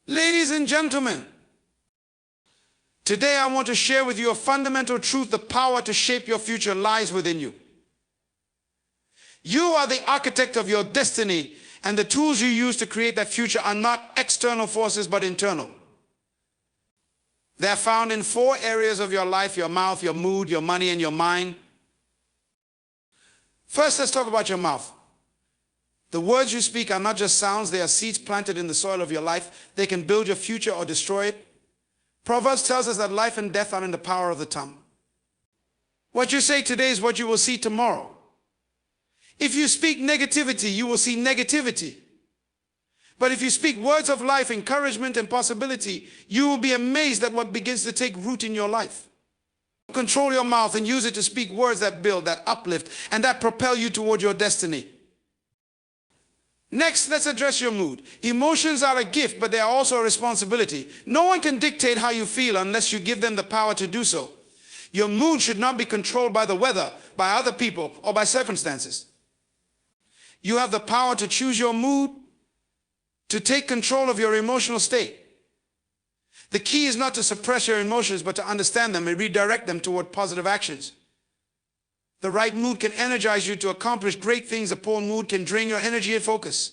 Ladies and gentlemen, today I want to share with you a fundamental truth. The power to shape your future lies within you. You are the architect of your destiny, and the tools you use to create that future are not external forces but internal. They are found in 4 areas of your life: your mouth, your mood, your money, and your mind. First, let's talk about your mouth. The words you speak are not just sounds, they are seeds planted in the soil of your life. They can build your future or destroy it. Proverbs tells us that life and death are in the power of the tongue. What you say today is what you will see tomorrow. If you speak negativity, you will see negativity. But if you speak words of life, encouragement, and possibility, you will be amazed at what begins to take root in your life. Control your mouth and use it to speak words that build, that uplift, and that propel you toward your destiny. Next, let's address your mood. Emotions are a gift, but they are also a responsibility. No one can dictate how you feel unless you give them the power to do so. Your mood should not be controlled by the weather, by other people, or by circumstances. You have the power to choose your mood, to take control of your emotional state. The key is not to suppress your emotions, but to understand them and redirect them toward positive actions. The right mood can energize you to accomplish great things. A poor mood can drain your energy and focus.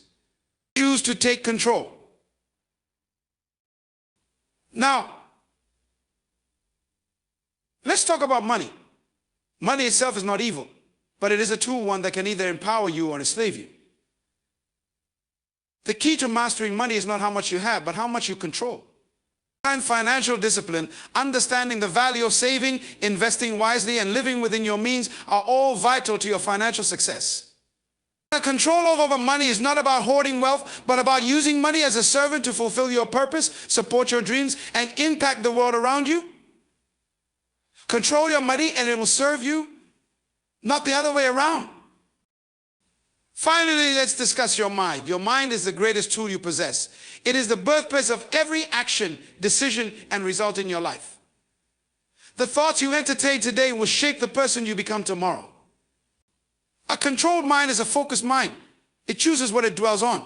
Choose to take control. Now, let's talk about money. Money itself is not evil, but it is a tool, one that can either empower you or enslave you. The key to mastering money is not how much you have, but how much you control. Financial discipline, understanding the value of saving, investing wisely, and living within your means are all vital to your financial success. Control over money is not about hoarding wealth, but about using money as a servant to fulfill your purpose, support your dreams, and impact the world around you. Control your money and it will serve you, not the other way around. Finally, let's discuss your mind. Your mind is the greatest tool you possess. It is the birthplace of every action, decision, and result in your life. The thoughts you entertain today will shape the person you become tomorrow. A controlled mind is a focused mind. It chooses what it dwells on.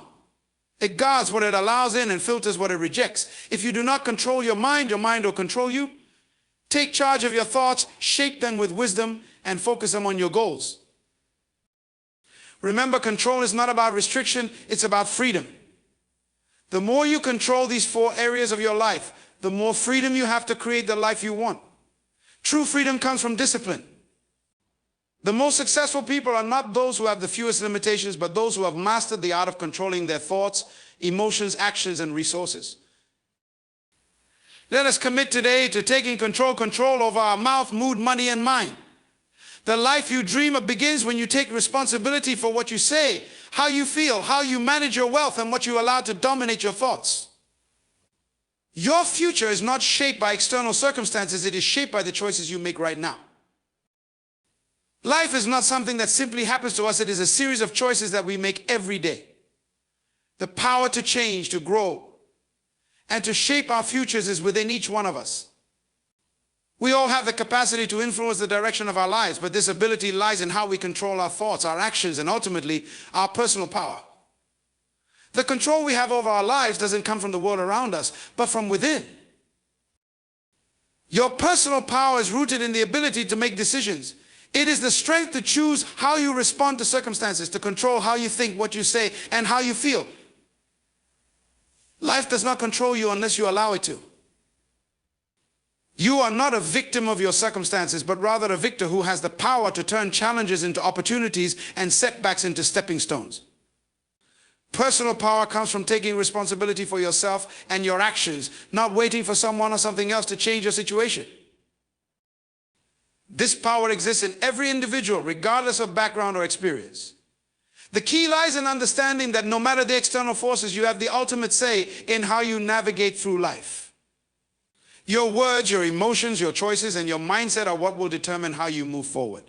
It guards what it allows in and filters what it rejects. If you do not control your mind will control you. Take charge of your thoughts, shape them with wisdom, and focus them on your goals. Remember, control is not about restriction, it's about freedom. The more you control these 4 areas of your life, the more freedom you have to create the life you want. True freedom comes from discipline. The most successful people are not those who have the fewest limitations, but those who have mastered the art of controlling their thoughts, emotions, actions, and resources. Let us commit today to taking control over our mouth, mood, money, and mind. The life you dream of begins when you take responsibility for what you say, how you feel, how you manage your wealth, and what you allow to dominate your thoughts. Your future is not shaped by external circumstances, it is shaped by the choices you make right now. Life is not something that simply happens to us, it is a series of choices that we make every day. The power to change, to grow, and to shape our futures is within each one of us. We all have the capacity to influence the direction of our lives, but this ability lies in how we control our thoughts, our actions, and ultimately our personal power. The control we have over our lives doesn't come from the world around us, but from within. Your personal power is rooted in the ability to make decisions. It is the strength to choose how you respond to circumstances, to control how you think, what you say, and how you feel. Life does not control you unless you allow it to. You are not a victim of your circumstances, but rather a victor who has the power to turn challenges into opportunities and setbacks into stepping stones. Personal power comes from taking responsibility for yourself and your actions, not waiting for someone or something else to change your situation. This power exists in every individual, regardless of background or experience. The key lies in understanding that no matter the external forces, you have the ultimate say in how you navigate through life. Your words, your emotions, your choices, and your mindset are what will determine how you move forward.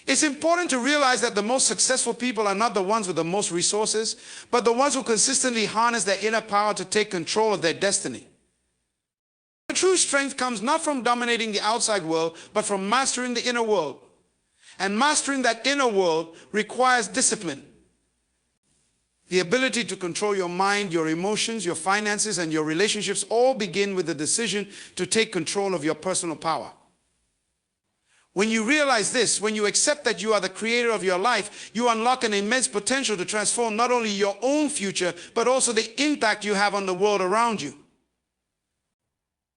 It's important to realize that the most successful people are not the ones with the most resources, but the ones who consistently harness their inner power to take control of their destiny. True strength comes not from dominating the outside world, but from mastering the inner world. And mastering that inner world requires discipline. The ability to control your mind, your emotions, your finances, and your relationships all begin with the decision to take control of your personal power. When you realize this, when you accept that you are the creator of your life, you unlock an immense potential to transform not only your own future, but also the impact you have on the world around you.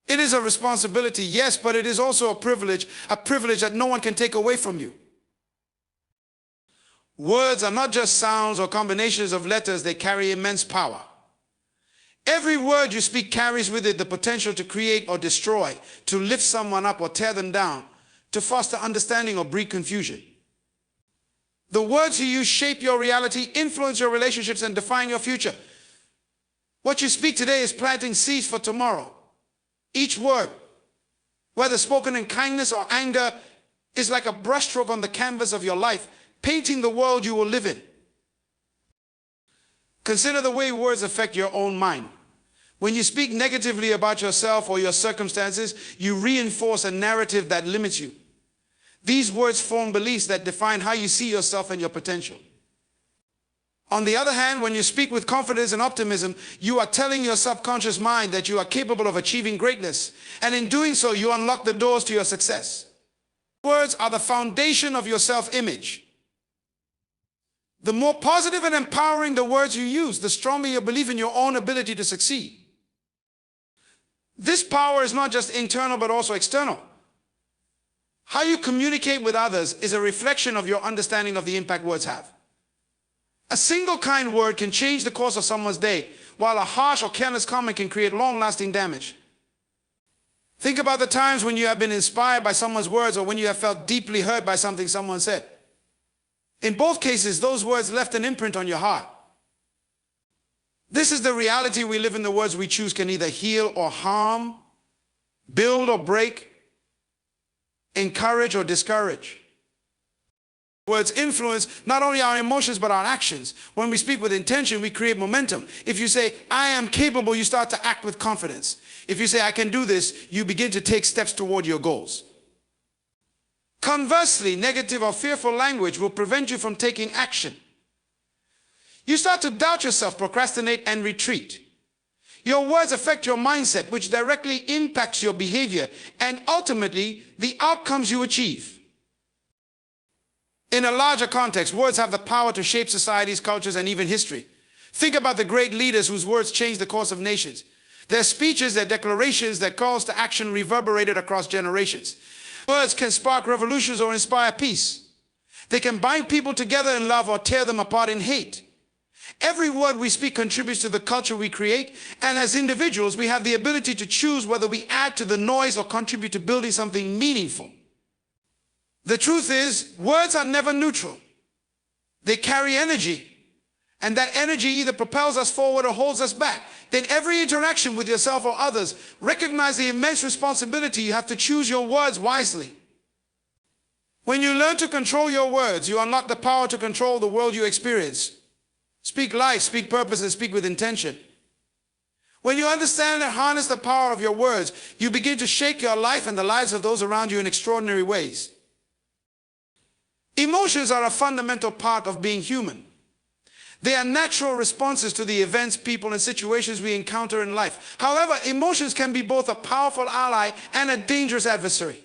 It is a responsibility, yes, but it is also a privilege that no one can take away from you. Words are not just sounds or combinations of letters, they carry immense power. Every word you speak carries with it the potential to create or destroy, to lift someone up or tear them down, to foster understanding or breed confusion. The words you use shape your reality, influence your relationships, and define your future. What you speak today is planting seeds for tomorrow. Each word, whether spoken in kindness or anger, is like a brushstroke on the canvas of your life, painting the world you will live in. Consider the way words affect your own mind. When you speak negatively about yourself or your circumstances, you reinforce a narrative that limits you. These words form beliefs that define how you see yourself and your potential. On the other hand, when you speak with confidence and optimism, you are telling your subconscious mind that you are capable of achieving greatness, and in doing so, you unlock the doors to your success. Words are the foundation of your self-image. The more positive and empowering the words you use, the stronger your belief in your own ability to succeed. This power is not just internal, but also external. How you communicate with others is a reflection of your understanding of the impact words have. A single kind word can change the course of someone's day, while a harsh or careless comment can create long-lasting damage. Think about the times when you have been inspired by someone's words or when you have felt deeply hurt by something someone said. In both cases, those words left an imprint on your heart. This is the reality we live in. The words we choose can either heal or harm, build or break, encourage or discourage. Words influence not only our emotions but our actions. When we speak with intention, we create momentum. If you say, I am capable, you start to act with confidence. If you say, I can do this, you begin to take steps toward your goals. Conversely, negative or fearful language will prevent you from taking action. You start to doubt yourself, procrastinate, and retreat. Your words affect your mindset, which directly impacts your behavior and ultimately the outcomes you achieve. In a larger context, words have the power to shape societies, cultures, and even history. Think about the great leaders whose words changed the course of nations. Their speeches, their declarations, their calls to action reverberated across generations. Words can spark revolutions or inspire peace. They can bind people together in love or tear them apart in hate. Every word we speak contributes to the culture we create, and as individuals, we have the ability to choose whether we add to the noise or contribute to building something meaningful. The truth is, words are never neutral. They carry energy, and that energy either propels us forward or holds us back. Then every interaction with yourself or others, recognize the immense responsibility you have to choose your words wisely. When you learn to control your words, you unlock the power to control the world you experience. Speak life, speak purpose, and speak with intention. When you understand and harness the power of your words, you begin to shape your life and the lives of those around you in extraordinary ways. Emotions are a fundamental part of being human. They are natural responses to the events, people, and situations we encounter in life. However, emotions can be both a powerful ally and a dangerous adversary.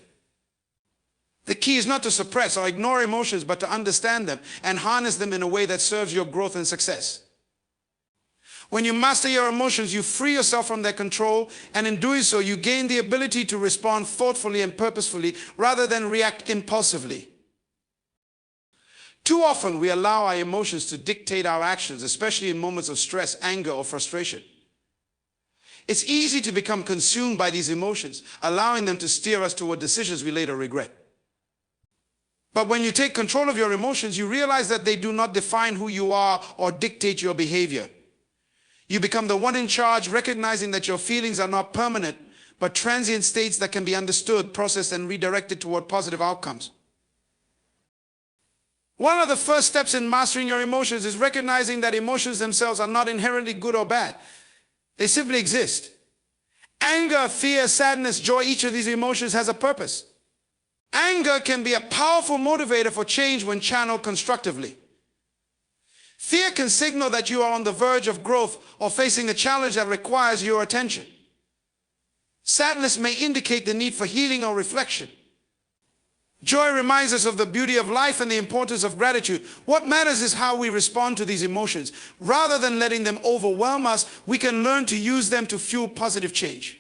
The key is not to suppress or ignore emotions, but to understand them and harness them in a way that serves your growth and success. When you master your emotions, you free yourself from their control, and in doing so, you gain the ability to respond thoughtfully and purposefully rather than react impulsively. Too often, we allow our emotions to dictate our actions, especially in moments of stress, anger, or frustration. It's easy to become consumed by these emotions, allowing them to steer us toward decisions we later regret. But when you take control of your emotions, you realize that they do not define who you are or dictate your behavior. You become the one in charge, recognizing that your feelings are not permanent, but transient states that can be understood, processed, and redirected toward positive outcomes. One of the first steps in mastering your emotions is recognizing that emotions themselves are not inherently good or bad. They simply exist. Anger, fear, sadness, joy, each of these emotions has a purpose. Anger can be a powerful motivator for change when channeled constructively. Fear can signal that you are on the verge of growth or facing a challenge that requires your attention. Sadness may indicate the need for healing or reflection. Joy reminds us of the beauty of life and the importance of gratitude. What matters is how we respond to these emotions. Rather than letting them overwhelm us, we can learn to use them to fuel positive change.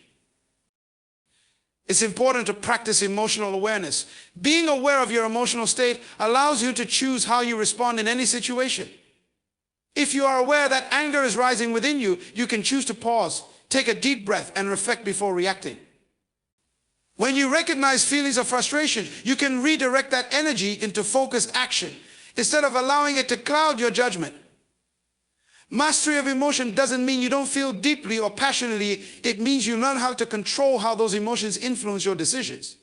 It's important to practice emotional awareness. Being aware of your emotional state allows you to choose how you respond in any situation. If you are aware that anger is rising within you, you can choose to pause, take a deep breath, and reflect before reacting. When you recognize feelings of frustration, you can redirect that energy into focused action instead of allowing it to cloud your judgment. Mastery of emotion doesn't mean you don't feel deeply or passionately. It means you learn how to control how those emotions influence your decisions.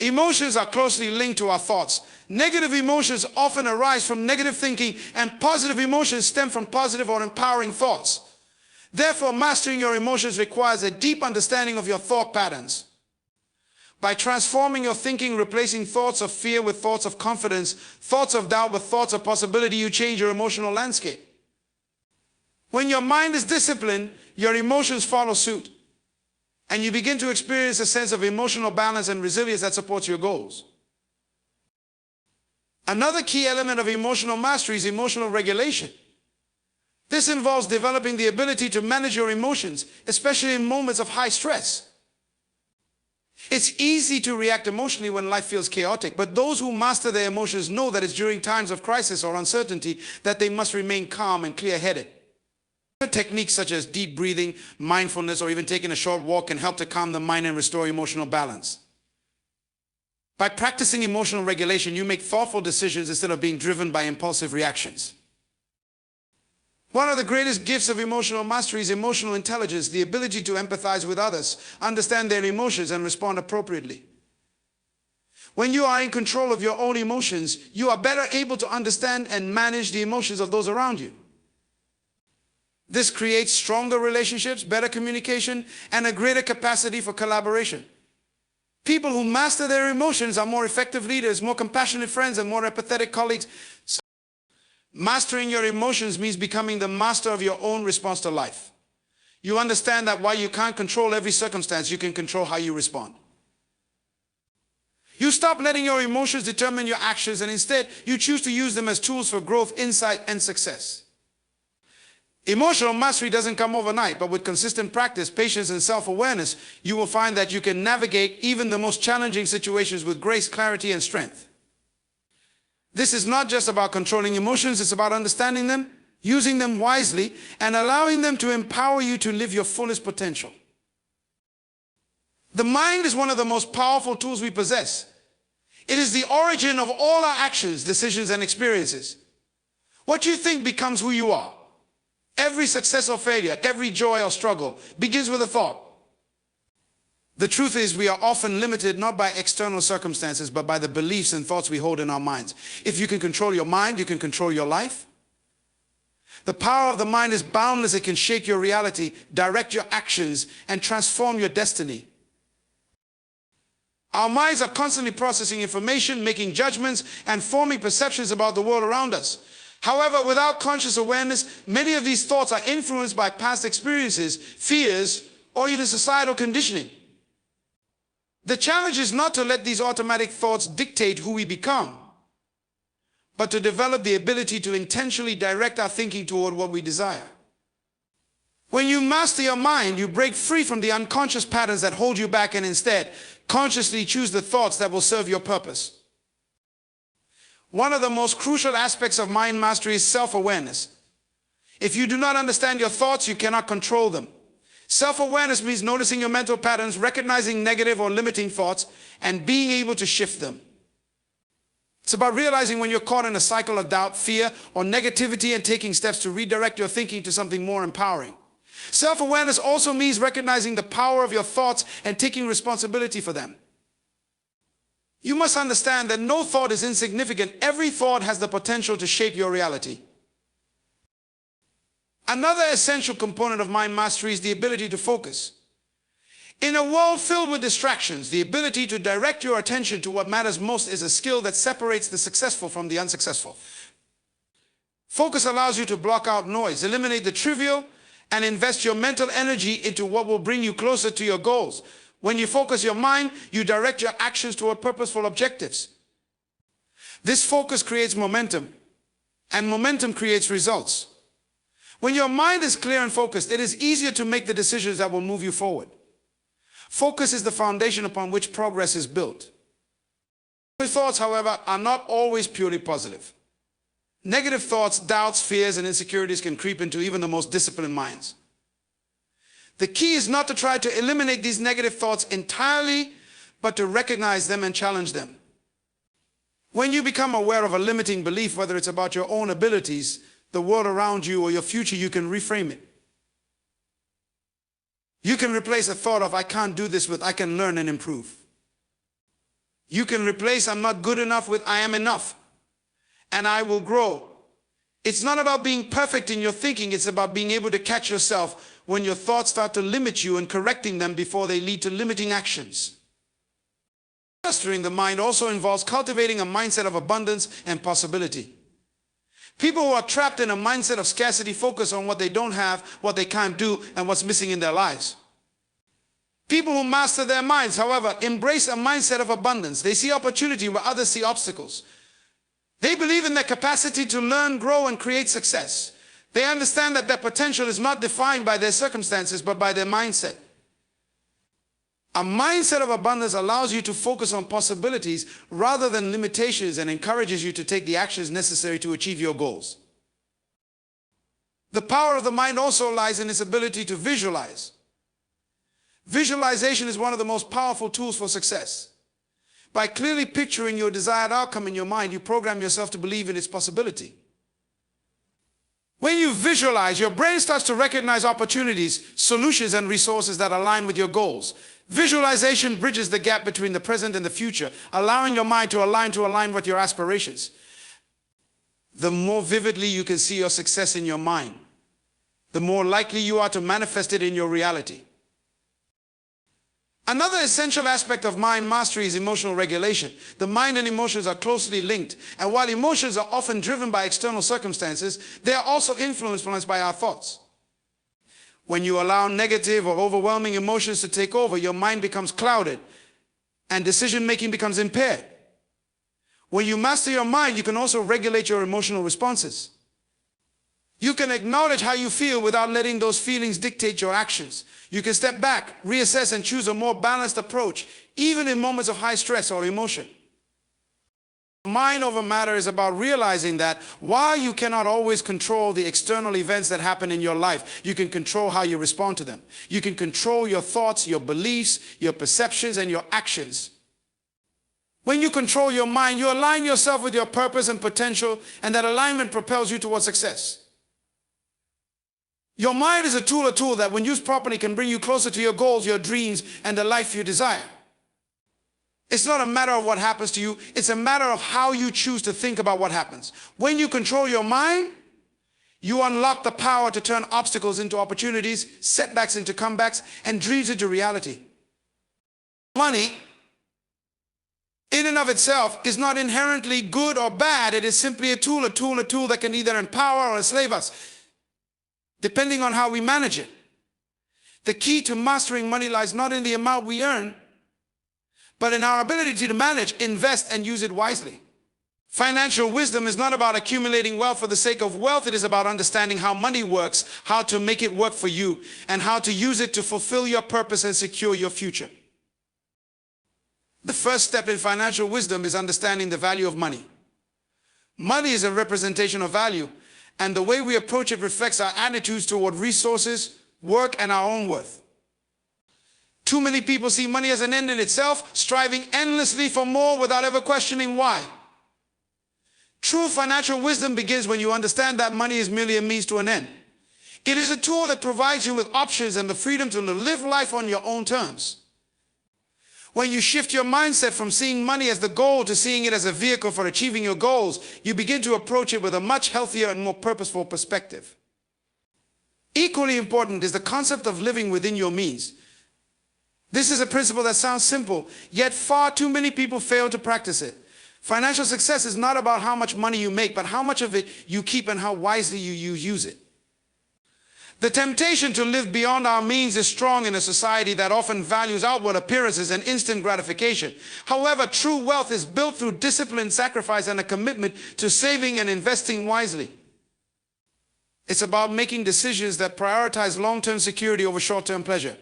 Emotions are closely linked to our thoughts. Negative emotions often arise from negative thinking, and positive emotions stem from positive or empowering thoughts. Therefore, mastering your emotions requires a deep understanding of your thought patterns. By transforming your thinking, replacing thoughts of fear with thoughts of confidence, thoughts of doubt with thoughts of possibility, you change your emotional landscape. When your mind is disciplined, your emotions follow suit, and you begin to experience a sense of emotional balance and resilience that supports your goals. Another key element of emotional mastery is emotional regulation. This involves developing the ability to manage your emotions, especially in moments of high stress. It's easy to react emotionally when life feels chaotic, but those who master their emotions know that it's during times of crisis or uncertainty that they must remain calm and clear-headed. Techniques such as deep breathing, mindfulness, or even taking a short walk can help to calm the mind and restore emotional balance. By practicing emotional regulation, you make thoughtful decisions instead of being driven by impulsive reactions. One of the greatest gifts of emotional mastery is emotional intelligence, the ability to empathize with others, understand their emotions, and respond appropriately. When you are in control of your own emotions, you are better able to understand and manage the emotions of those around you. This creates stronger relationships, better communication, and a greater capacity for collaboration. People who master their emotions are more effective leaders, more compassionate friends, and more empathetic colleagues. Mastering your emotions means becoming the master of your own response to life. You understand that while you can't control every circumstance, you can control how you respond. You stop letting your emotions determine your actions, and instead you choose to use them as tools for growth, insight, and success. Emotional mastery doesn't come overnight, but with consistent practice, patience, and self-awareness, you will find that you can navigate even the most challenging situations with grace, clarity, and strength. This is not just about controlling emotions, it's about understanding them, using them wisely, and allowing them to empower you to live your fullest potential. The mind is one of the most powerful tools we possess. It is the origin of all our actions, decisions, and experiences. What you think becomes who you are. Every success or failure, every joy or struggle begins with a thought. The truth is, we are often limited not by external circumstances, but by the beliefs and thoughts we hold in our minds. If you can control your mind, you can control your life. The power of the mind is boundless. It can shape your reality, direct your actions, and transform your destiny. Our minds are constantly processing information, making judgments, and forming perceptions about the world around us. However, without conscious awareness, many of these thoughts are influenced by past experiences, fears, or even societal conditioning. The challenge is not to let these automatic thoughts dictate who we become, but to develop the ability to intentionally direct our thinking toward what we desire. When you master your mind, you break free from the unconscious patterns that hold you back and instead consciously choose the thoughts that will serve your purpose. One of the most crucial aspects of mind mastery is self-awareness. If you do not understand your thoughts, you cannot control them. Self-awareness means noticing your mental patterns, recognizing negative or limiting thoughts, and being able to shift them. It's about realizing when you're caught in a cycle of doubt, fear, or negativity and taking steps to redirect your thinking to something more empowering. Self-awareness also means recognizing the power of your thoughts and taking responsibility for them. You must understand that no thought is insignificant. Every thought has the potential to shape your reality. Another essential component of mind mastery is the ability to focus. In a world filled with distractions, the ability to direct your attention to what matters most is a skill that separates the successful from the unsuccessful. Focus allows you to block out noise, eliminate the trivial, and invest your mental energy into what will bring you closer to your goals. When you focus your mind, you direct your actions toward purposeful objectives. This focus creates momentum, and momentum creates results. When your mind is clear and focused, it is easier to make the decisions that will move you forward. Focus is the foundation upon which progress is built. Thoughts, however, are not always purely positive. Negative thoughts, doubts, fears, and insecurities can creep into even the most disciplined minds. The key is not to try to eliminate these negative thoughts entirely, but to recognize them and challenge them. When you become aware of a limiting belief, whether it's about your own abilities, the world around you, or your future, you can reframe it. You can replace a thought of "I can't do this" with "I can learn and improve." You can replace "I'm not good enough" with "I am enough, and I will grow." It's not about being perfect in your thinking, it's about being able to catch yourself when your thoughts start to limit you and correcting them before they lead to limiting actions. Mastering the mind also involves cultivating a mindset of abundance and possibility. People who are trapped in a mindset of scarcity focus on what they don't have, what they can't do, and what's missing in their lives. People who master their minds, however, embrace a mindset of abundance. They see opportunity where others see obstacles. They believe in their capacity to learn, grow, and create success. They understand that their potential is not defined by their circumstances, but by their mindset. A mindset of abundance allows you to focus on possibilities rather than limitations and encourages you to take the actions necessary to achieve your goals. The power of the mind also lies in its ability to visualize. Visualization is one of the most powerful tools for success. By clearly picturing your desired outcome in your mind, you program yourself to believe in its possibility. When you visualize, your brain starts to recognize opportunities, solutions, and resources that align with your goals. Visualization bridges the gap between the present and the future, allowing your mind to align with your aspirations. The more vividly you can see your success in your mind, the more likely you are to manifest it in your reality. Another essential aspect of mind mastery is emotional regulation. The mind and emotions are closely linked, and while emotions are often driven by external circumstances, they are also influenced by our thoughts. When you allow negative or overwhelming emotions to take over, your mind becomes clouded and decision-making becomes impaired. When you master your mind, you can also regulate your emotional responses. You can acknowledge how you feel without letting those feelings dictate your actions. You can step back, reassess, and choose a more balanced approach, even in moments of high stress or emotion. Mind over matter is about realizing that while you cannot always control the external events that happen in your life, you can control how you respond to them. You can control your thoughts, your beliefs, your perceptions, and your actions. When you control your mind, you align yourself with your purpose and potential, and that alignment propels you towards success. Your mind is a tool that, when used properly, can bring you closer to your goals, your dreams, and the life you desire. It's not a matter of what happens to you, it's a matter of how you choose to think about what happens. When you control your mind, you unlock the power to turn obstacles into opportunities, setbacks into comebacks, and dreams into reality. Money, in and of itself, is not inherently good or bad. It is simply a tool that can either empower or enslave us, depending on how we manage it. The key to mastering money lies not in the amount we earn, but in our ability to manage, invest, and use it wisely. Financial wisdom is not about accumulating wealth for the sake of wealth. It is about understanding how money works, how to make it work for you, and how to use it to fulfill your purpose and secure your future. The first step in financial wisdom is understanding the value of money. Money is a representation of value, and the way we approach it reflects our attitudes toward resources, work, and our own worth. Too many people see money as an end in itself, striving endlessly for more without ever questioning why. True financial wisdom begins when you understand that money is merely a means to an end. It is a tool that provides you with options and the freedom to live life on your own terms. When you shift your mindset from seeing money as the goal to seeing it as a vehicle for achieving your goals, you begin to approach it with a much healthier and more purposeful perspective. Equally important is the concept of living within your means. This is a principle that sounds simple, yet far too many people fail to practice it. Financial success is not about how much money you make, but how much of it you keep and how wisely you use it. The temptation to live beyond our means is strong in a society that often values outward appearances and instant gratification. However, true wealth is built through discipline, sacrifice, and a commitment to saving and investing wisely. It's about making decisions that prioritize long-term security over short-term pleasure.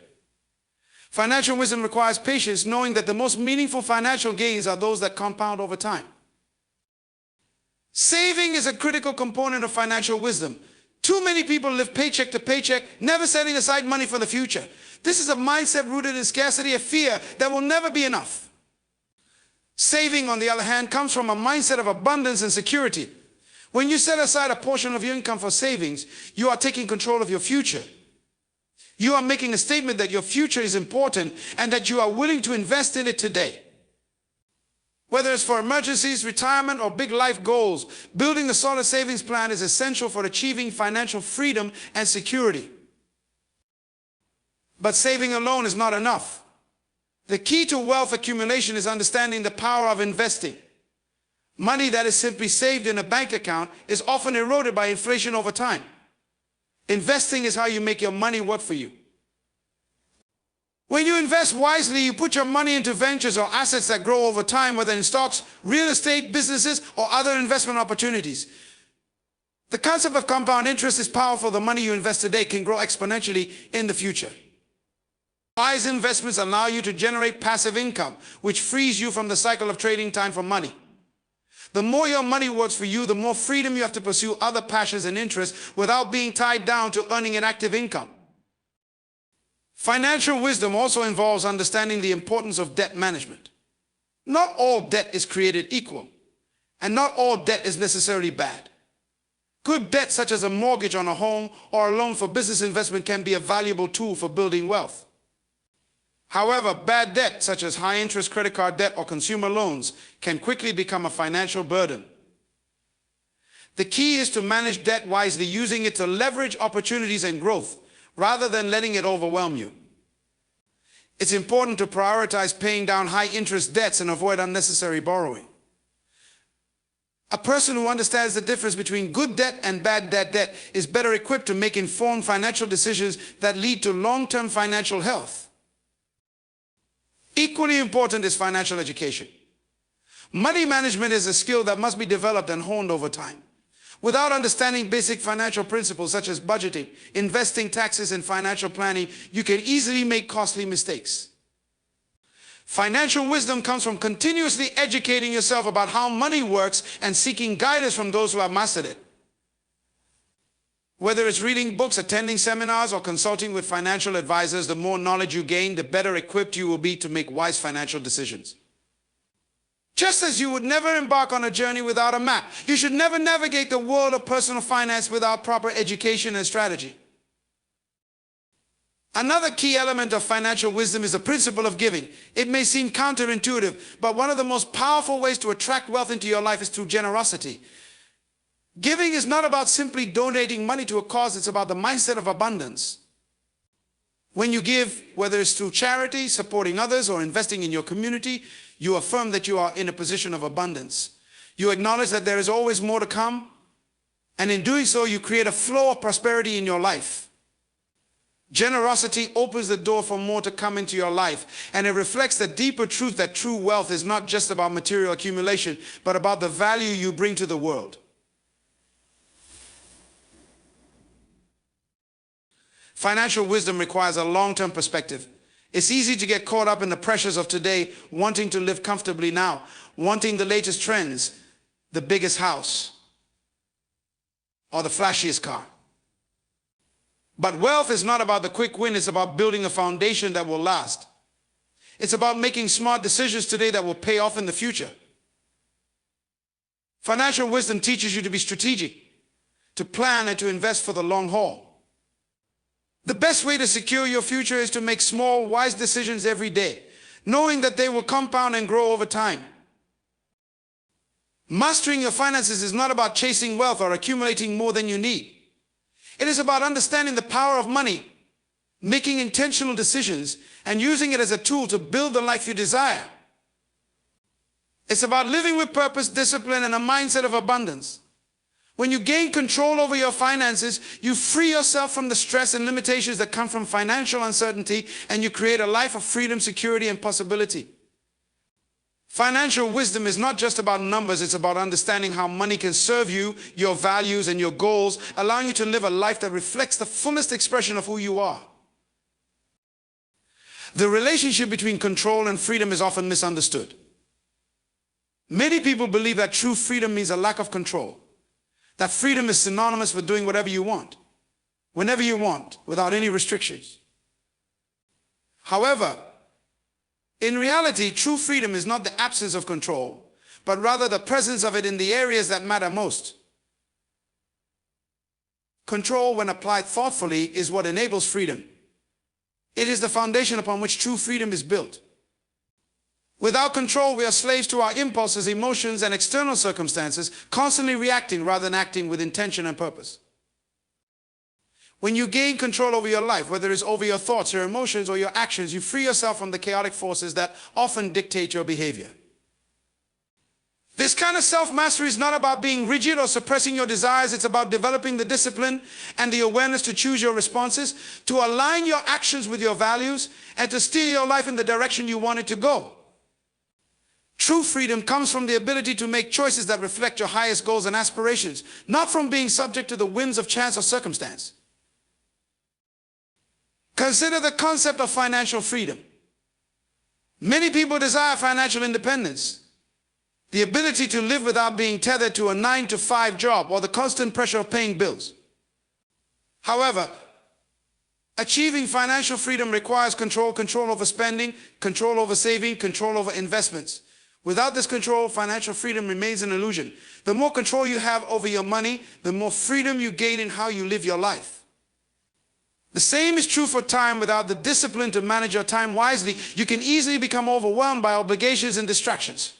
Financial wisdom requires patience, knowing that the most meaningful financial gains are those that compound over time. Saving is a critical component of financial wisdom. Too many people live paycheck to paycheck, never setting aside money for the future. This is a mindset rooted in scarcity, a fear that will never be enough. Saving, on the other hand, comes from a mindset of abundance and security. When you set aside a portion of your income for savings, you are taking control of your future. You are making a statement that your future is important and that you are willing to invest in it today. Whether it's for emergencies, retirement, or big life goals, building a solid savings plan is essential for achieving financial freedom and security. But saving alone is not enough. The key to wealth accumulation is understanding the power of investing. Money that is simply saved in a bank account is often eroded by inflation over time. Investing is how you make your money work for you. When you invest wisely, you put your money into ventures or assets that grow over time, whether in stocks, real estate, businesses, or other investment opportunities. The concept of compound interest is powerful. The money you invest today can grow exponentially in the future. Wise investments allow you to generate passive income, which frees you from the cycle of trading time for money. The more your money works for you, the more freedom you have to pursue other passions and interests without being tied down to earning an active income. Financial wisdom also involves understanding the importance of debt management. Not all debt is created equal, and not all debt is necessarily bad. Good debt, such as a mortgage on a home or a loan for business investment, can be a valuable tool for building wealth. However, bad debt, such as high-interest credit card debt or consumer loans, can quickly become a financial burden. The key is to manage debt wisely, using it to leverage opportunities and growth, rather than letting it overwhelm you. It's important to prioritize paying down high-interest debts and avoid unnecessary borrowing. A person who understands the difference between good debt and bad debt is better equipped to make informed financial decisions that lead to long-term financial health. Equally important is financial education. Money management is a skill that must be developed and honed over time. Without understanding basic financial principles such as budgeting, investing, taxes, and financial planning, you can easily make costly mistakes. Financial wisdom comes from continuously educating yourself about how money works and seeking guidance from those who have mastered it. Whether it's reading books, attending seminars, or consulting with financial advisors, the more knowledge you gain, the better equipped you will be to make wise financial decisions. Just as you would never embark on a journey without a map, you should never navigate the world of personal finance without proper education and strategy. Another key element of financial wisdom is the principle of giving. It may seem counterintuitive, but one of the most powerful ways to attract wealth into your life is through generosity. Giving is not about simply donating money to a cause, it's about the mindset of abundance. When you give, whether it's through charity, supporting others, or investing in your community, you affirm that you are in a position of abundance. You acknowledge that there is always more to come, and in doing so, you create a flow of prosperity in your life. Generosity opens the door for more to come into your life, and it reflects the deeper truth that true wealth is not just about material accumulation, but about the value you bring to the world. Financial wisdom requires a long-term perspective. It's easy to get caught up in the pressures of today, wanting to live comfortably now, wanting the latest trends, the biggest house, or the flashiest car. But wealth is not about the quick win, it's about building a foundation that will last. It's about making smart decisions today that will pay off in the future. Financial wisdom teaches you to be strategic, to plan and to invest for the long haul. The best way to secure your future is to make small, wise decisions every day, knowing that they will compound and grow over time. Mastering your finances is not about chasing wealth or accumulating more than you need. It is about understanding the power of money, making intentional decisions, and using it as a tool to build the life you desire. It's about living with purpose, discipline, and a mindset of abundance. When you gain control over your finances, you free yourself from the stress and limitations that come from financial uncertainty, and you create a life of freedom, security, and possibility. Financial wisdom is not just about numbers, it's about understanding how money can serve you, your values, and your goals, allowing you to live a life that reflects the fullest expression of who you are. The relationship between control and freedom is often misunderstood. Many people believe that true freedom means a lack of control, that freedom is synonymous with doing whatever you want, whenever you want, without any restrictions. However, in reality, true freedom is not the absence of control, but rather the presence of it in the areas that matter most. Control, when applied thoughtfully, is what enables freedom. It is the foundation upon which true freedom is built. Without control, we are slaves to our impulses, emotions, and external circumstances, constantly reacting rather than acting with intention and purpose. When you gain control over your life, whether it's over your thoughts, your emotions, or your actions, you free yourself from the chaotic forces that often dictate your behavior. This kind of self-mastery is not about being rigid or suppressing your desires. It's about developing the discipline and the awareness to choose your responses, to align your actions with your values, and to steer your life in the direction you want it to go. True freedom comes from the ability to make choices that reflect your highest goals and aspirations, not from being subject to the whims of chance or circumstance. Consider the concept of financial freedom. Many people desire financial independence, the ability to live without being tethered to a 9-to-5 job or the constant pressure of paying bills. However, achieving financial freedom requires control over spending, control over saving, control over investments. Without this control, financial freedom remains an illusion. The more control you have over your money, the more freedom you gain in how you live your life. The same is true for time. Without the discipline to manage your time wisely, you can easily become overwhelmed by obligations and distractions.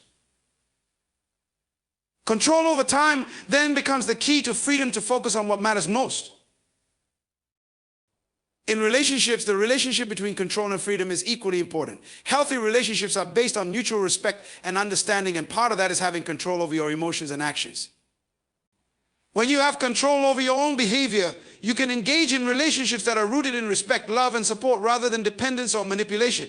Control over time then becomes the key to freedom to focus on what matters most. In relationships, the relationship between control and freedom is equally important. Healthy relationships are based on mutual respect and understanding, and part of that is having control over your emotions and actions. When you have control over your own behavior, you can engage in relationships that are rooted in respect, love, and support rather than dependence or manipulation.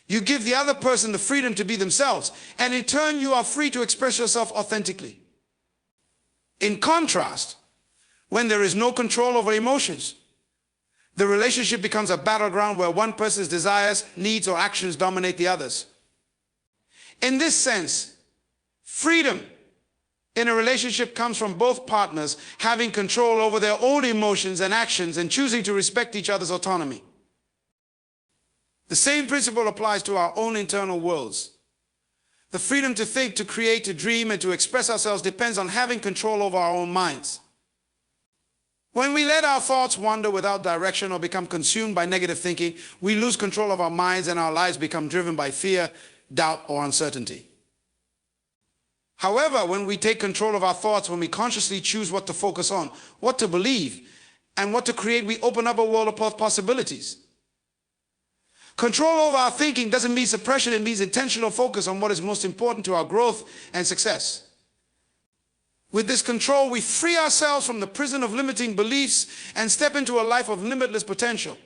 You give the other person the freedom to be themselves, and in turn you are free to express yourself authentically. In contrast, when there is no control over emotions, the relationship becomes a battleground where one person's desires, needs, or actions dominate the others. In this sense, freedom in a relationship comes from both partners having control over their own emotions and actions and choosing to respect each other's autonomy. The same principle applies to our own internal worlds. The freedom to think, to create, to dream, and to express ourselves depends on having control over our own minds. When we let our thoughts wander without direction or become consumed by negative thinking, we lose control of our minds and our lives become driven by fear, doubt, or uncertainty. However, when we take control of our thoughts, when we consciously choose what to focus on, what to believe, and what to create, we open up a world of possibilities. Control over our thinking doesn't mean suppression, it means intentional focus on what is most important to our growth and success. With this control, we free ourselves from the prison of limiting beliefs and step into a life of limitless potential.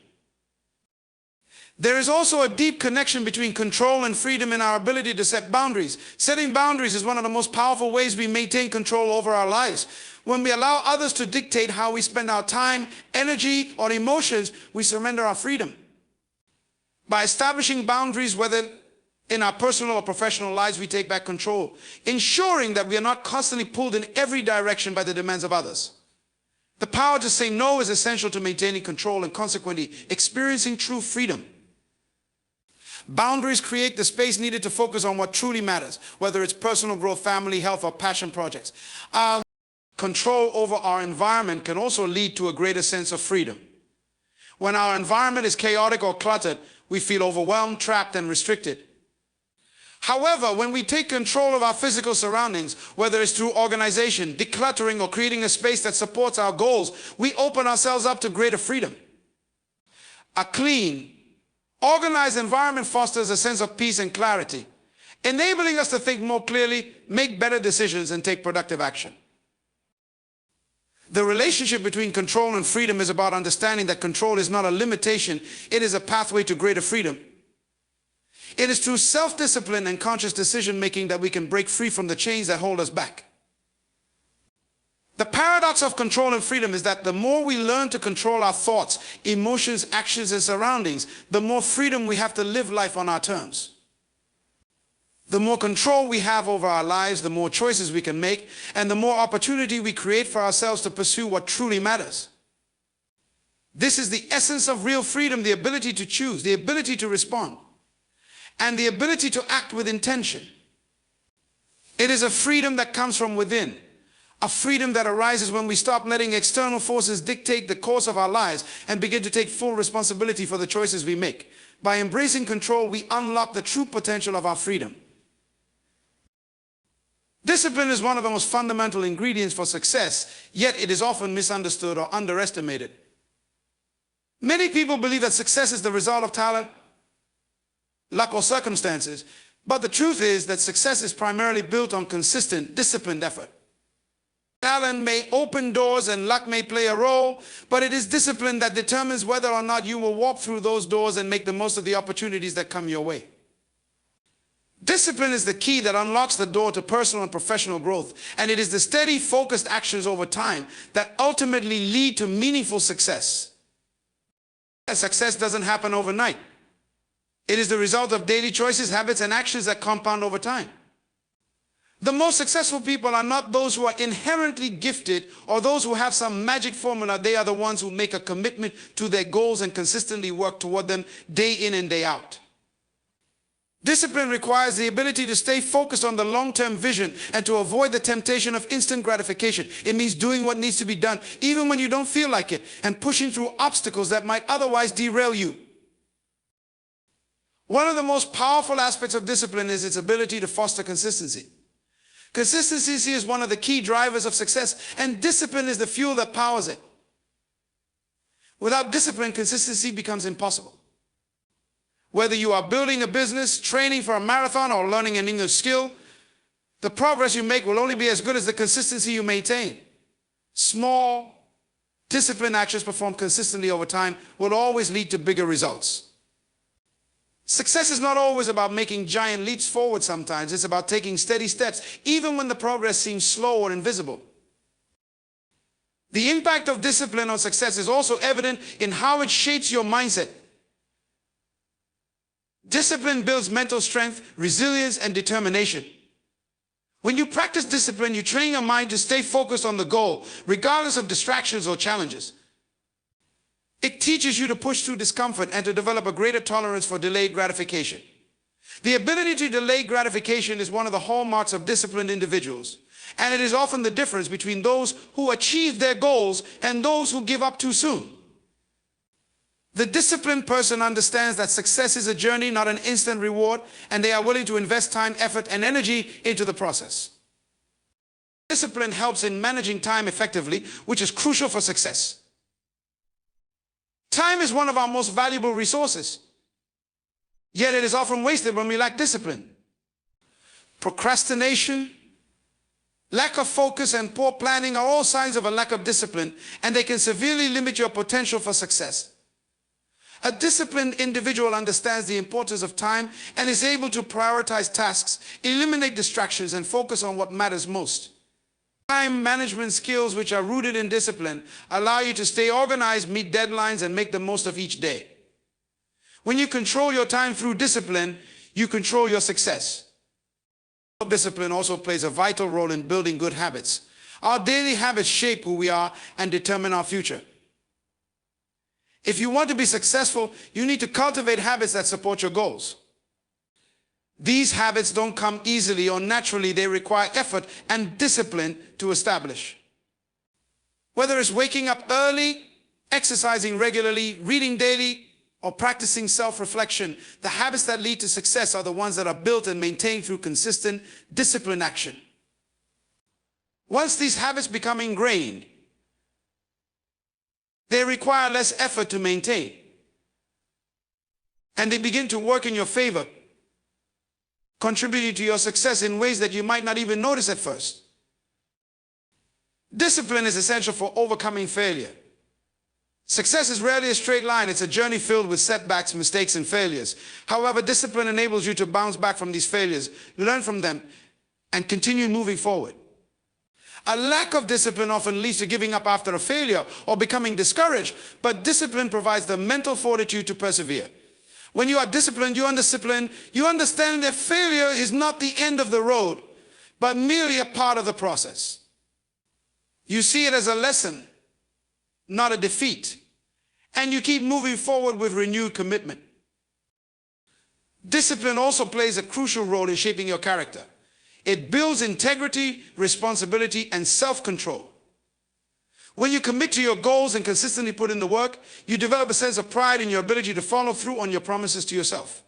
There is also a deep connection between control and freedom in our ability to set boundaries. Setting boundaries is one of the most powerful ways we maintain control over our lives. When we allow others to dictate how we spend our time, energy, or emotions, we surrender our freedom. By establishing boundaries, whether in our personal or professional lives, we take back control, ensuring that we are not constantly pulled in every direction by the demands of others. The power to say no is essential to maintaining control and consequently experiencing true freedom. Boundaries create the space needed to focus on what truly matters, whether it's personal growth, family, health, or passion projects. Our control over our environment can also lead to a greater sense of freedom. When our environment is chaotic or cluttered, we feel overwhelmed, trapped, and restricted. However, when we take control of our physical surroundings, whether it's through organization, decluttering, or creating a space that supports our goals, we open ourselves up to greater freedom. A clean, organized environment fosters a sense of peace and clarity. enabling us to think more clearly, make better decisions, and take productive action. The relationship between control and freedom is about understanding that control is not a limitation, it is a pathway to greater freedom. It is through self-discipline and conscious decision-making that we can break free from the chains that hold us back. The paradox of control and freedom is that the more we learn to control our thoughts, emotions, actions, and surroundings, the more freedom we have to live life on our terms. The more control we have over our lives, the more choices we can make, and the more opportunity we create for ourselves to pursue what truly matters. This is the essence of real freedom, the ability to choose, the ability to respond, and the ability to act with intention. It is a freedom that comes from within, a freedom that arises when we stop letting external forces dictate the course of our lives and begin to take full responsibility for the choices we make. By embracing control, we unlock the true potential of our freedom. Discipline is one of the most fundamental ingredients for success, yet it is often misunderstood or underestimated. Many people believe that success is the result of talent, luck, or circumstances, but the truth is that success is primarily built on consistent, disciplined effort. Talent may open doors and luck may play a role, but it is discipline that determines whether or not you will walk through those doors and make the most of the opportunities that come your way. Discipline is the key that unlocks the door to personal and professional growth, and it is the steady, focused actions over time that ultimately lead to meaningful success. Success doesn't happen overnight. It is the result of daily choices, habits, and actions that compound over time. The most successful people are not those who are inherently gifted or those who have some magic formula. They are the ones who make a commitment to their goals and consistently work toward them day in and day out. Discipline requires the ability to stay focused on the long-term vision and to avoid the temptation of instant gratification. It means doing what needs to be done, even when you don't feel like it, and pushing through obstacles that might otherwise derail you. One of the most powerful aspects of discipline is its ability to foster consistency. Consistency is one of the key drivers of success, and discipline is the fuel that powers it. Without discipline, consistency becomes impossible. Whether you are building a business, training for a marathon, or learning a new skill, the progress you make will only be as good as the consistency you maintain. Small, disciplined actions performed consistently over time will always lead to bigger results. Success is not always about making giant leaps forward sometimes. It's about taking steady steps, even when the progress seems slow or invisible. The impact of discipline on success is also evident in how it shapes your mindset. Discipline builds mental strength, resilience, and determination. When you practice discipline, you train your mind to stay focused on the goal, regardless of distractions or challenges. It teaches you to push through discomfort and to develop a greater tolerance for delayed gratification. The ability to delay gratification is one of the hallmarks of disciplined individuals, and it is often the difference between those who achieve their goals and those who give up too soon. The disciplined person understands that success is a journey, not an instant reward, and they are willing to invest time, effort, and energy into the process. Discipline helps in managing time effectively, which is crucial for success. Time is one of our most valuable resources, yet it is often wasted when we lack discipline. Procrastination, lack of focus, and poor planning are all signs of a lack of discipline, and they can severely limit your potential for success. A disciplined individual understands the importance of time and is able to prioritize tasks, eliminate distractions, and focus on what matters most. Time management skills, which are rooted in discipline, allow you to stay organized, meet deadlines, and make the most of each day. When you control your time through discipline, you control your success. Discipline also plays a vital role in building good habits. Our daily habits shape who we are and determine our future. If you want to be successful, you need to cultivate habits that support your goals. These habits don't come easily or naturally. They require effort and discipline to establish. Whether it's waking up early, exercising regularly, reading daily, or practicing self-reflection, the habits that lead to success are the ones that are built and maintained through consistent, disciplined action. Once these habits become ingrained, they require less effort to maintain, and they begin to work in your favor. contributing to your success in ways that you might not even notice at first. Discipline is essential for overcoming failure. Success is rarely a straight line. It's a journey filled with setbacks, mistakes, and failures. However, discipline enables you to bounce back from these failures, learn from them, and continue moving forward. A lack of discipline often leads to giving up after a failure or becoming discouraged, but discipline provides the mental fortitude to persevere. When you are disciplined, you understand that failure is not the end of the road, but merely a part of the process. You see it as a lesson, not a defeat, and you keep moving forward with renewed commitment. Discipline also plays a crucial role in shaping your character. It builds integrity, responsibility, and self-control. When you commit to your goals and consistently put in the work, you develop a sense of pride in your ability to follow through on your promises to yourself.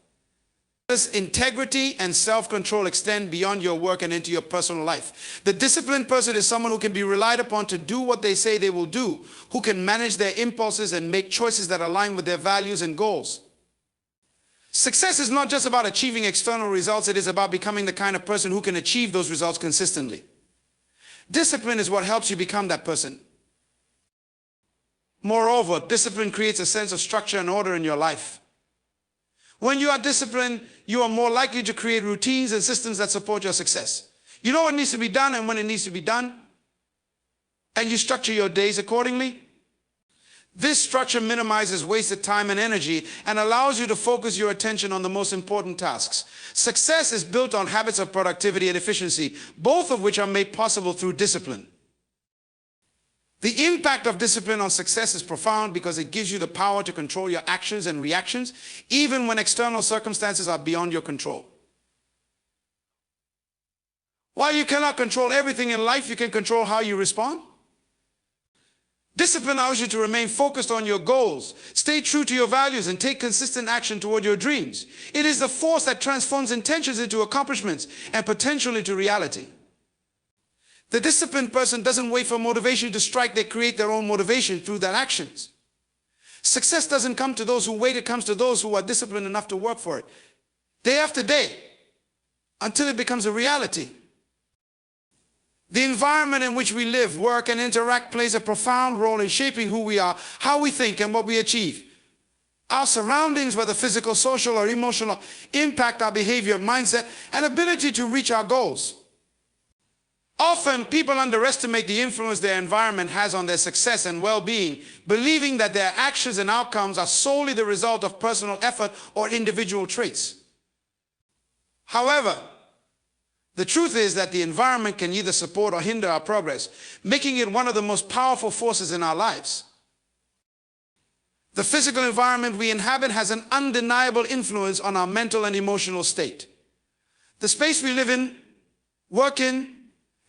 This integrity and self-control extend beyond your work and into your personal life. The disciplined person is someone who can be relied upon to do what they say they will do, who can manage their impulses and make choices that align with their values and goals. Success is not just about achieving external results, it is about becoming the kind of person who can achieve those results consistently. Discipline is what helps you become that person. Moreover, discipline creates a sense of structure and order in your life. When you are disciplined, you are more likely to create routines and systems that support your success. You know what needs to be done and when it needs to be done, and you structure your days accordingly. This structure minimizes wasted time and energy and allows you to focus your attention on the most important tasks. Success is built on habits of productivity and efficiency, both of which are made possible through discipline. The impact of discipline on success is profound because it gives you the power to control your actions and reactions, even when external circumstances are beyond your control. While you cannot control everything in life, you can control how you respond. Discipline allows you to remain focused on your goals, stay true to your values, and take consistent action toward your dreams. It is the force that transforms intentions into accomplishments and potential into reality. The disciplined person doesn't wait for motivation to strike, they create their own motivation through their actions. Success doesn't come to those who wait, it comes to those who are disciplined enough to work for it, day after day, until it becomes a reality. The environment in which we live, work, and interact plays a profound role in shaping who we are, how we think, and what we achieve. Our surroundings, whether physical, social, or emotional, impact our behavior, mindset, and ability to reach our goals. Often, people underestimate the influence their environment has on their success and well-being, believing that their actions and outcomes are solely the result of personal effort or individual traits. However, the truth is that the environment can either support or hinder our progress, making it one of the most powerful forces in our lives. The physical environment we inhabit has an undeniable influence on our mental and emotional state. The space we live in, work in,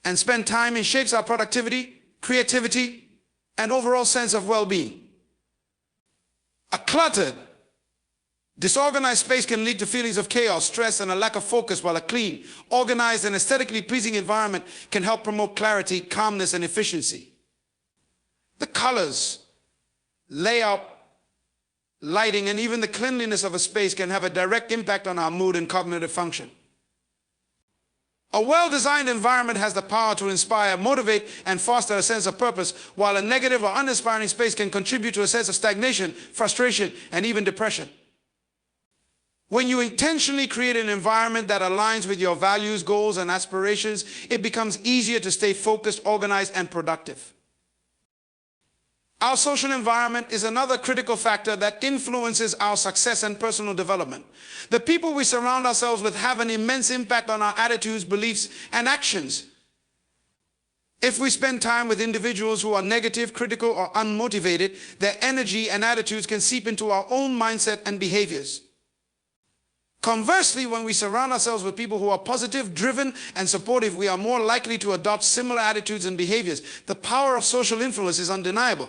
and spend time in shapes our productivity, creativity, and overall sense of well-being. A cluttered, disorganized space can lead to feelings of chaos, stress, and a lack of focus, while a clean, organized, and aesthetically pleasing environment can help promote clarity, calmness, and efficiency. The colors, layout, lighting, and even the cleanliness of a space can have a direct impact on our mood and cognitive function. A well-designed environment has the power to inspire, motivate, and foster a sense of purpose, while a negative or uninspiring space can contribute to a sense of stagnation, frustration, and even depression. When you intentionally create an environment that aligns with your values, goals, and aspirations, it becomes easier to stay focused, organized, and productive. Our social environment is another critical factor that influences our success and personal development. The people we surround ourselves with have an immense impact on our attitudes, beliefs, and actions. If we spend time with individuals who are negative, critical, or unmotivated, their energy and attitudes can seep into our own mindset and behaviors. Conversely, when we surround ourselves with people who are positive, driven, and supportive, we are more likely to adopt similar attitudes and behaviors. The power of social influence is undeniable.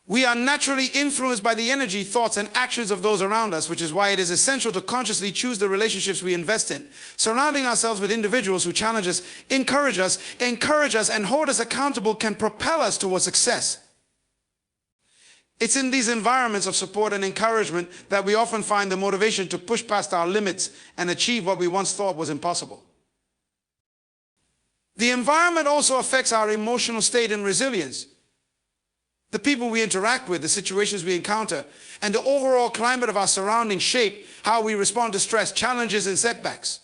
We are naturally influenced by the energy, thoughts, and actions of those around us, which is why it is essential to consciously choose the relationships we invest in. Surrounding ourselves with individuals who challenge us, encourage us, and hold us accountable can propel us towards success. It's in these environments of support and encouragement that we often find the motivation to push past our limits and achieve what we once thought was impossible. The environment also affects our emotional state and resilience. The people we interact with, the situations we encounter, and the overall climate of our surroundings shape how we respond to stress, challenges, and setbacks.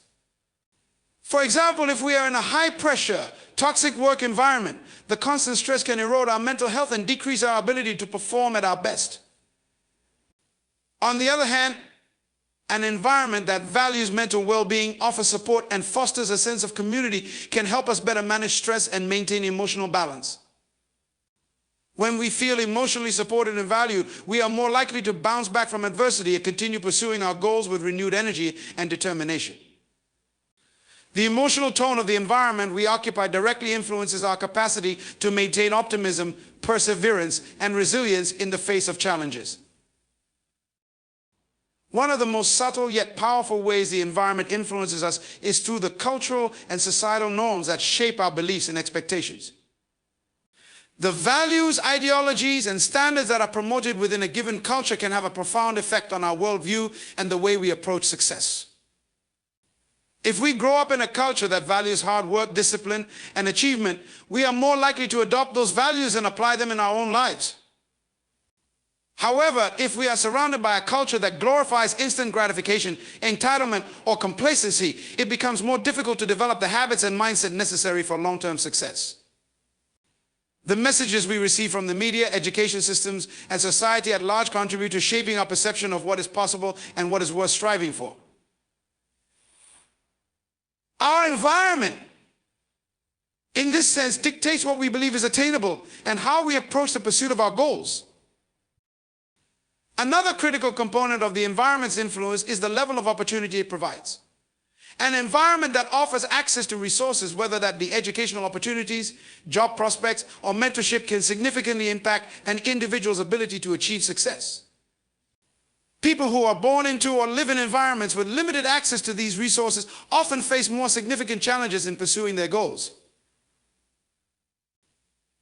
For example, if we are in a high-pressure, toxic work environment, the constant stress can erode our mental health and decrease our ability to perform at our best. On the other hand, an environment that values mental well-being, offers support, and fosters a sense of community can help us better manage stress and maintain emotional balance. When we feel emotionally supported and valued, we are more likely to bounce back from adversity and continue pursuing our goals with renewed energy and determination. The emotional tone of the environment we occupy directly influences our capacity to maintain optimism, perseverance, and resilience in the face of challenges. One of the most subtle yet powerful ways the environment influences us is through the cultural and societal norms that shape our beliefs and expectations. The values, ideologies, and standards that are promoted within a given culture can have a profound effect on our worldview and the way we approach success. If we grow up in a culture that values hard work, discipline, and achievement, we are more likely to adopt those values and apply them in our own lives. However, if we are surrounded by a culture that glorifies instant gratification, entitlement, or complacency, it becomes more difficult to develop the habits and mindset necessary for long-term success. The messages we receive from the media, education systems, and society at large contribute to shaping our perception of what is possible and what is worth striving for. Our environment, in this sense, dictates what we believe is attainable and how we approach the pursuit of our goals. Another critical component of the environment's influence is the level of opportunity it provides. An environment that offers access to resources, whether that be educational opportunities, job prospects, or mentorship, can significantly impact an individual's ability to achieve success. People who are born into or live in environments with limited access to these resources often face more significant challenges in pursuing their goals.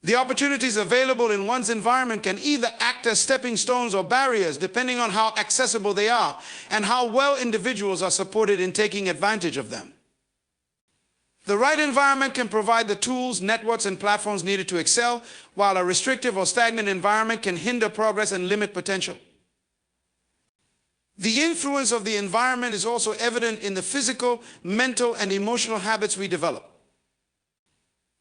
The opportunities available in one's environment can either act as stepping stones or barriers, depending on how accessible they are and how well individuals are supported in taking advantage of them. The right environment can provide the tools, networks, and platforms needed to excel, while a restrictive or stagnant environment can hinder progress and limit potential. The influence of the environment is also evident in the physical, mental, and emotional habits we develop.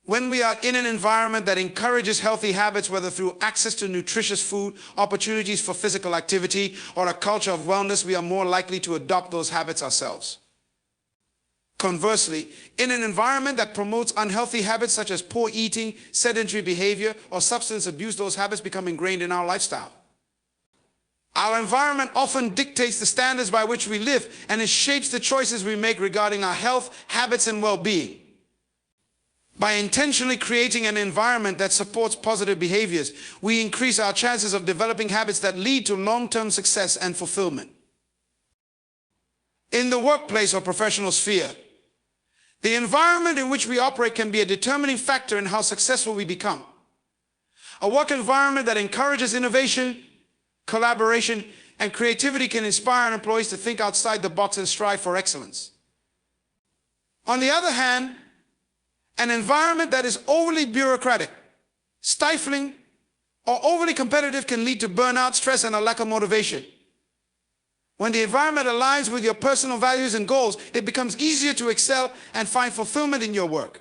When we are in an environment that encourages healthy habits, whether through access to nutritious food, opportunities for physical activity, or a culture of wellness, we are more likely to adopt those habits ourselves. Conversely, in an environment that promotes unhealthy habits such as poor eating, sedentary behavior, or substance abuse, those habits become ingrained in our lifestyle. Our environment often dictates the standards by which we live, and it shapes the choices we make regarding our health, habits, and well-being. By intentionally creating an environment that supports positive behaviors, we increase our chances of developing habits that lead to long-term success and fulfillment. In the workplace or professional sphere, the environment in which we operate can be a determining factor in how successful we become. A work environment that encourages innovation, collaboration, and creativity can inspire employees to think outside the box and strive for excellence. On the other hand, an environment that is overly bureaucratic, stifling, or overly competitive can lead to burnout, stress, and a lack of motivation. When the environment aligns with your personal values and goals, it becomes easier to excel and find fulfillment in your work.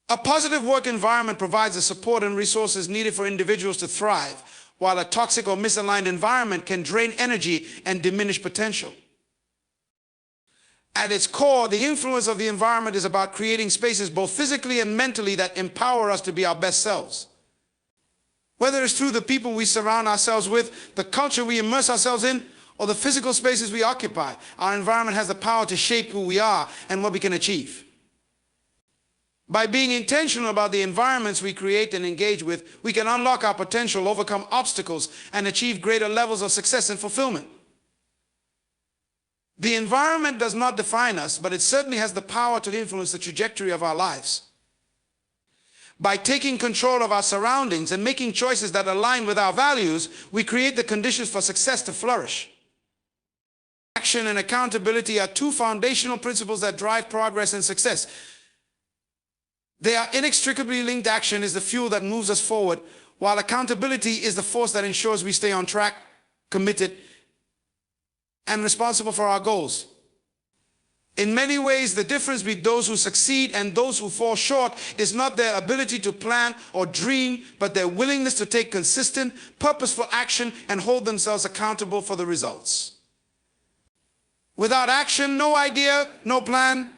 A positive work environment provides the support and resources needed for individuals to thrive, while a toxic or misaligned environment can drain energy and diminish potential. At its core, the influence of the environment is about creating spaces both physically and mentally that empower us to be our best selves. Whether it's through the people we surround ourselves with, the culture we immerse ourselves in, or the physical spaces we occupy, our environment has the power to shape who we are and what we can achieve. By being intentional about the environments we create and engage with, we can unlock our potential, overcome obstacles, and achieve greater levels of success and fulfillment. The environment does not define us, but it certainly has the power to influence the trajectory of our lives. By taking control of our surroundings and making choices that align with our values, we create the conditions for success to flourish. Action and accountability are two foundational principles that drive progress and success. They are inextricably linked. Action is the fuel that moves us forward, while accountability is the force that ensures we stay on track, committed, and responsible for our goals. In many ways, the difference between those who succeed and those who fall short is not their ability to plan or dream, but their willingness to take consistent, purposeful action and hold themselves accountable for the results. Without action, no idea, no plan,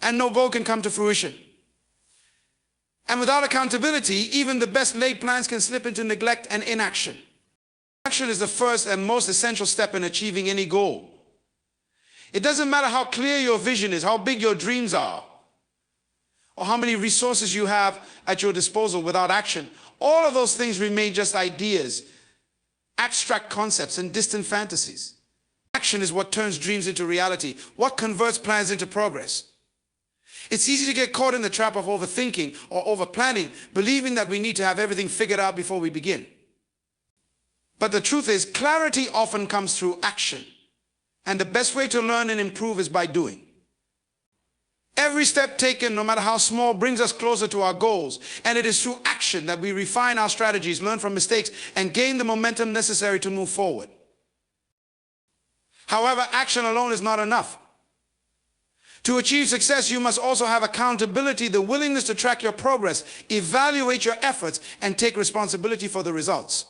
and no goal can come to fruition. And without accountability, even the best laid plans can slip into neglect and inaction. Action is the first and most essential step in achieving any goal. It doesn't matter how clear your vision is, how big your dreams are, or how many resources you have at your disposal. Without action, all of those things remain just ideas, abstract concepts, and distant fantasies. Action is what turns dreams into reality, what converts plans into progress. It's easy to get caught in the trap of overthinking or overplanning, believing that we need to have everything figured out before we begin. But the truth is, clarity often comes through action. And the best way to learn and improve is by doing. Every step taken, no matter how small, brings us closer to our goals. And it is through action that we refine our strategies, learn from mistakes, and gain the momentum necessary to move forward. However, action alone is not enough. To achieve success, you must also have accountability, the willingness to track your progress, evaluate your efforts, and take responsibility for the results.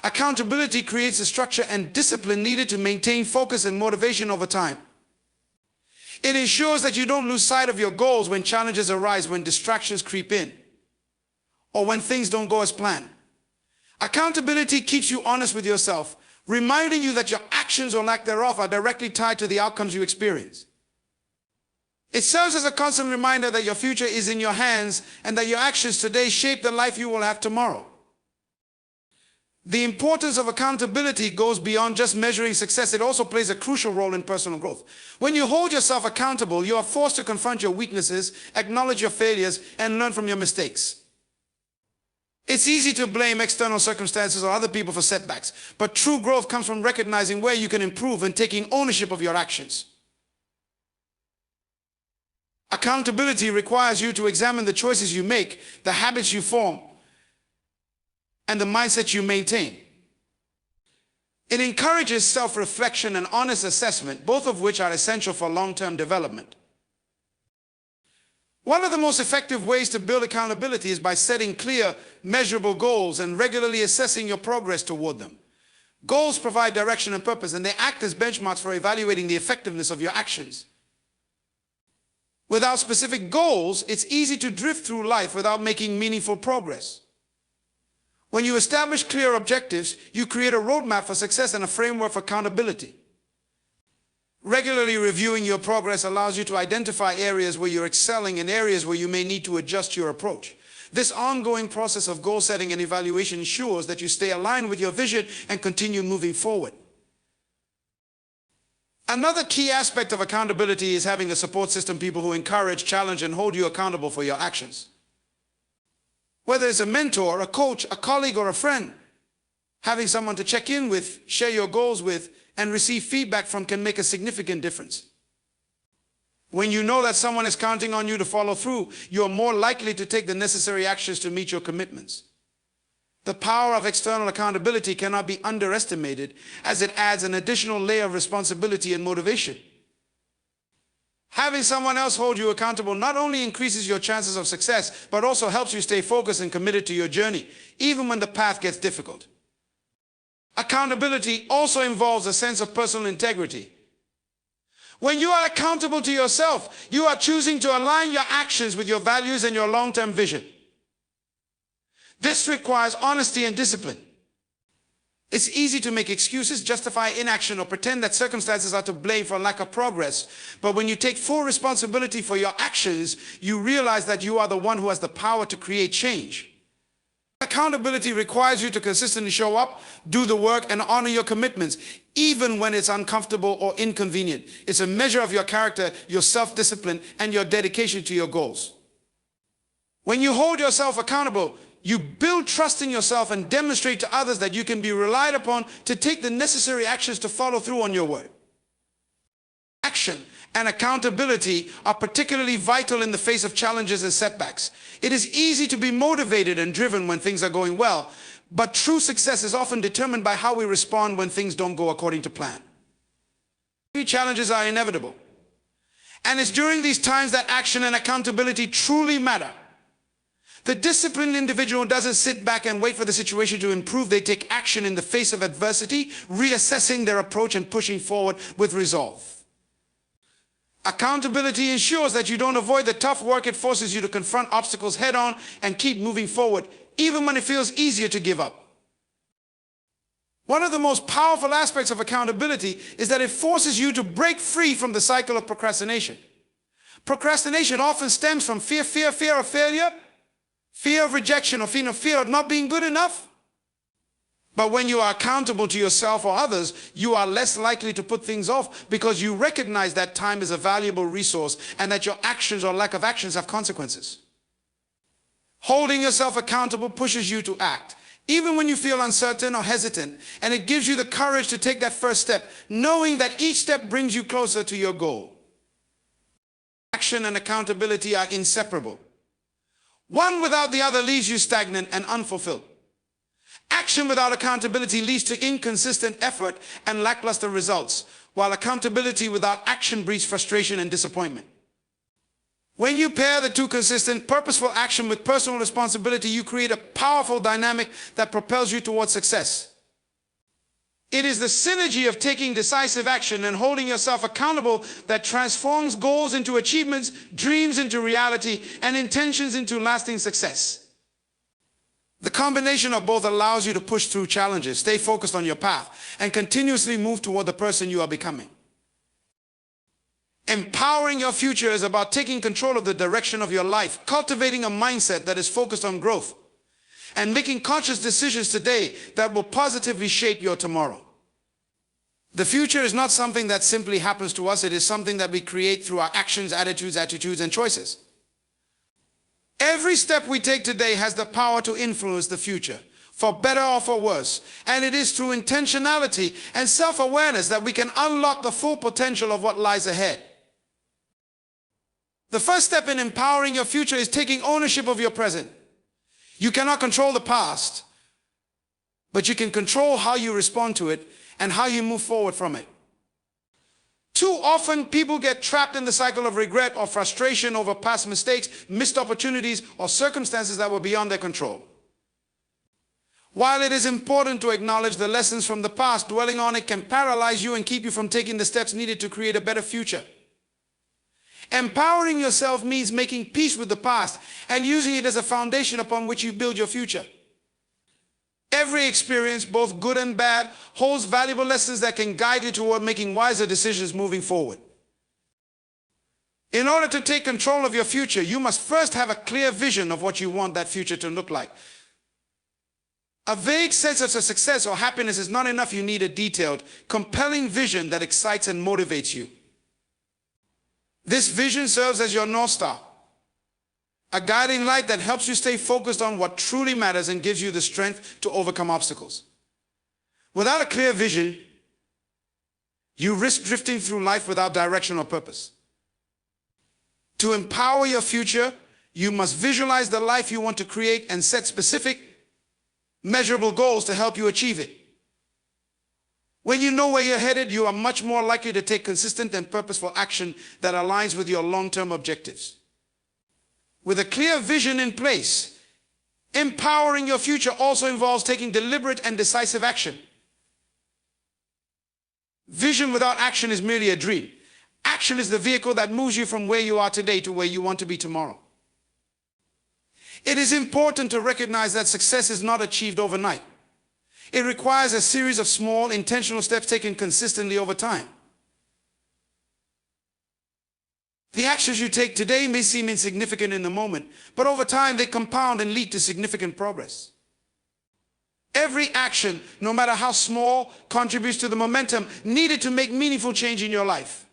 Accountability creates the structure and discipline needed to maintain focus and motivation over time. It ensures that you don't lose sight of your goals when challenges arise, when distractions creep in, or when things don't go as planned. Accountability keeps you honest with yourself, reminding you that your actions or lack thereof are directly tied to the outcomes you experience. It serves as a constant reminder that your future is in your hands and that your actions today shape the life you will have tomorrow. The importance of accountability goes beyond just measuring success. It also plays a crucial role in personal growth. When you hold yourself accountable, you are forced to confront your weaknesses, acknowledge your failures, and learn from your mistakes. It's easy to blame external circumstances or other people for setbacks, but true growth comes from recognizing where you can improve and taking ownership of your actions. Accountability requires you to examine the choices you make, the habits you form, and the mindset you maintain. It encourages self-reflection and honest assessment, both of which are essential for long-term development. One of the most effective ways to build accountability is by setting clear, measurable goals and regularly assessing your progress toward them. Goals provide direction and purpose, and they act as benchmarks for evaluating the effectiveness of your actions. Without specific goals, it's easy to drift through life without making meaningful progress. When you establish clear objectives, you create a roadmap for success and a framework for accountability. Regularly reviewing your progress allows you to identify areas where you're excelling and areas where you may need to adjust your approach. This ongoing process of goal setting and evaluation ensures that you stay aligned with your vision and continue moving forward. Another key aspect of accountability is having a support system, people who encourage, challenge, and hold you accountable for your actions. Whether it's a mentor, a coach, a colleague, or a friend, having someone to check in with, share your goals with, and receive feedback from can make a significant difference. When you know that someone is counting on you to follow through, you are more likely to take the necessary actions to meet your commitments. The power of external accountability cannot be underestimated, as it adds an additional layer of responsibility and motivation. Having someone else hold you accountable not only increases your chances of success, but also helps you stay focused and committed to your journey, even when the path gets difficult. Accountability also involves a sense of personal integrity. When you are accountable to yourself, you are choosing to align your actions with your values and your long-term vision. This requires honesty and discipline. It's easy to make excuses, justify inaction, or pretend that circumstances are to blame for lack of progress. But when you take full responsibility for your actions, you realize that you are the one who has the power to create change. Accountability requires you to consistently show up, do the work, and honor your commitments, even when it's uncomfortable or inconvenient. It's a measure of your character, your self-discipline, and your dedication to your goals. When you hold yourself accountable, you build trust in yourself and demonstrate to others that you can be relied upon to take the necessary actions to follow through on your word. Action and accountability are particularly vital in the face of challenges and setbacks. It is easy to be motivated and driven when things are going well, but true success is often determined by how we respond when things don't go according to plan. Challenges are inevitable, and it's during these times that action and accountability truly matter. The disciplined individual doesn't sit back and wait for the situation to improve. They take action in the face of adversity, reassessing their approach and pushing forward with resolve. Accountability ensures that you don't avoid the tough work. It forces you to confront obstacles head on and keep moving forward, even when it feels easier to give up. One of the most powerful aspects of accountability is that it forces you to break free from the cycle of procrastination. Procrastination often stems from fear of failure, fear of rejection, or fear of not being good enough. But when you are accountable to yourself or others, you are less likely to put things off because you recognize that time is a valuable resource and that your actions or lack of actions have consequences. Holding yourself accountable pushes you to act, even when you feel uncertain or hesitant, and it gives you the courage to take that first step, knowing that each step brings you closer to your goal. Action and accountability are inseparable. One without the other leaves you stagnant and unfulfilled. Action without accountability leads to inconsistent effort and lackluster results, while accountability without action breeds frustration and disappointment. When you pair the two, consistent, purposeful action with personal responsibility, you create a powerful dynamic that propels you towards success. It is the synergy of taking decisive action and holding yourself accountable that transforms goals into achievements, dreams into reality, and intentions into lasting success. The combination of both allows you to push through challenges, stay focused on your path, and continuously move toward the person you are becoming. Empowering your future is about taking control of the direction of your life, cultivating a mindset that is focused on growth, and making conscious decisions today that will positively shape your tomorrow. The future is not something that simply happens to us. It is something that we create through our actions, attitudes, and choices. Every step we take today has the power to influence the future, for better or for worse. And it is through intentionality and self-awareness that we can unlock the full potential of what lies ahead. The first step in empowering your future is taking ownership of your present. You cannot control the past, but you can control how you respond to it and how you move forward from it. Too often, people get trapped in the cycle of regret or frustration over past mistakes, missed opportunities, or circumstances that were beyond their control. While it is important to acknowledge the lessons from the past, dwelling on it can paralyze you and keep you from taking the steps needed to create a better future. Empowering yourself means making peace with the past and using it as a foundation upon which you build your future. Every experience, both good and bad, holds valuable lessons that can guide you toward making wiser decisions moving forward. In order to take control of your future, you must first have a clear vision of what you want that future to look like. A vague sense of success or happiness is not enough. You need a detailed, compelling vision that excites and motivates you. This vision serves as your North Star, a guiding light that helps you stay focused on what truly matters and gives you the strength to overcome obstacles. Without a clear vision, you risk drifting through life without direction or purpose. To empower your future, you must visualize the life you want to create and set specific, measurable goals to help you achieve it. When you know where you're headed, you are much more likely to take consistent and purposeful action that aligns with your long-term objectives. With a clear vision in place, empowering your future also involves taking deliberate and decisive action. Vision without action is merely a dream. Action is the vehicle that moves you from where you are today to where you want to be tomorrow. It is important to recognize that success is not achieved overnight. It requires a series of small, intentional steps taken consistently over time. The actions you take today may seem insignificant in the moment, but over time they compound and lead to significant progress. Every action, no matter how small, contributes to the momentum needed to make meaningful change in your life.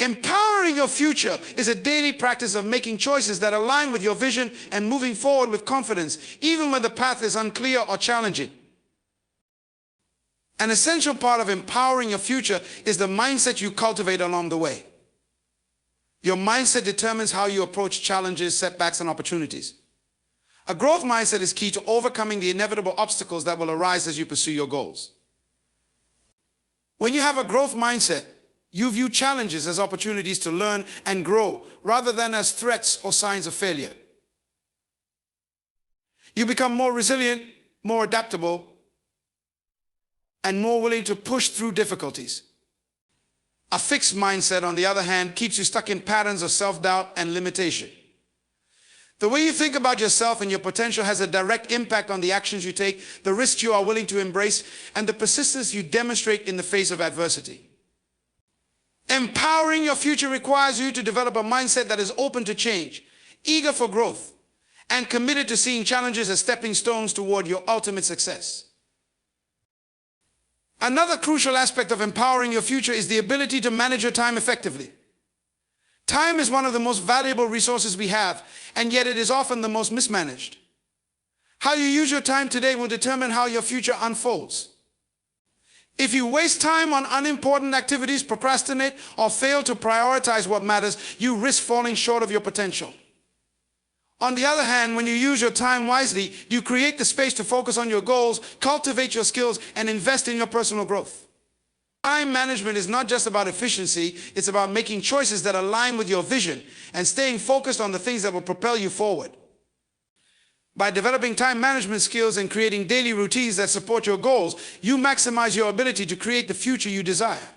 Empowering your future is a daily practice of making choices that align with your vision and moving forward with confidence, even when the path is unclear or challenging. An essential part of empowering your future is the mindset you cultivate along the way. Your mindset determines how you approach challenges, setbacks, and opportunities. A growth mindset is key to overcoming the inevitable obstacles that will arise as you pursue your goals. When you have a growth mindset, you view challenges as opportunities to learn and grow rather than as threats or signs of failure. You become more resilient, more adaptable, and more willing to push through difficulties. A fixed mindset, on the other hand, keeps you stuck in patterns of self-doubt and limitation. The way you think about yourself and your potential has a direct impact on the actions you take, the risks you are willing to embrace, and the persistence you demonstrate in the face of adversity. Empowering your future requires you to develop a mindset that is open to change, eager for growth, and committed to seeing challenges as stepping stones toward your ultimate success. Another crucial aspect of empowering your future is the ability to manage your time effectively. Time is one of the most valuable resources we have, and yet it is often the most mismanaged. How you use your time today will determine how your future unfolds. If you waste time on unimportant activities, procrastinate, or fail to prioritize what matters, you risk falling short of your potential. On the other hand, when you use your time wisely, you create the space to focus on your goals, cultivate your skills, and invest in your personal growth. Time management is not just about efficiency, it's about making choices that align with your vision and staying focused on the things that will propel you forward. By developing time management skills and creating daily routines that support your goals, you maximize your ability to create the future you desire.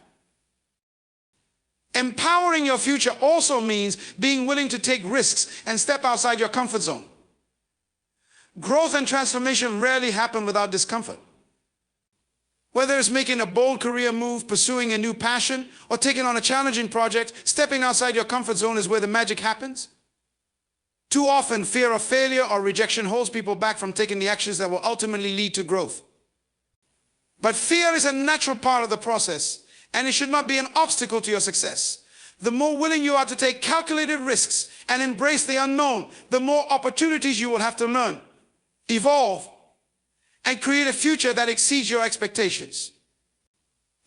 Empowering your future also means being willing to take risks and step outside your comfort zone. Growth and transformation rarely happen without discomfort. Whether it's making a bold career move, pursuing a new passion, or taking on a challenging project, stepping outside your comfort zone is where the magic happens. Too often, fear of failure or rejection holds people back from taking the actions that will ultimately lead to growth. But fear is a natural part of the process, and it should not be an obstacle to your success. The more willing you are to take calculated risks and embrace the unknown, the more opportunities you will have to learn, evolve, and create a future that exceeds your expectations.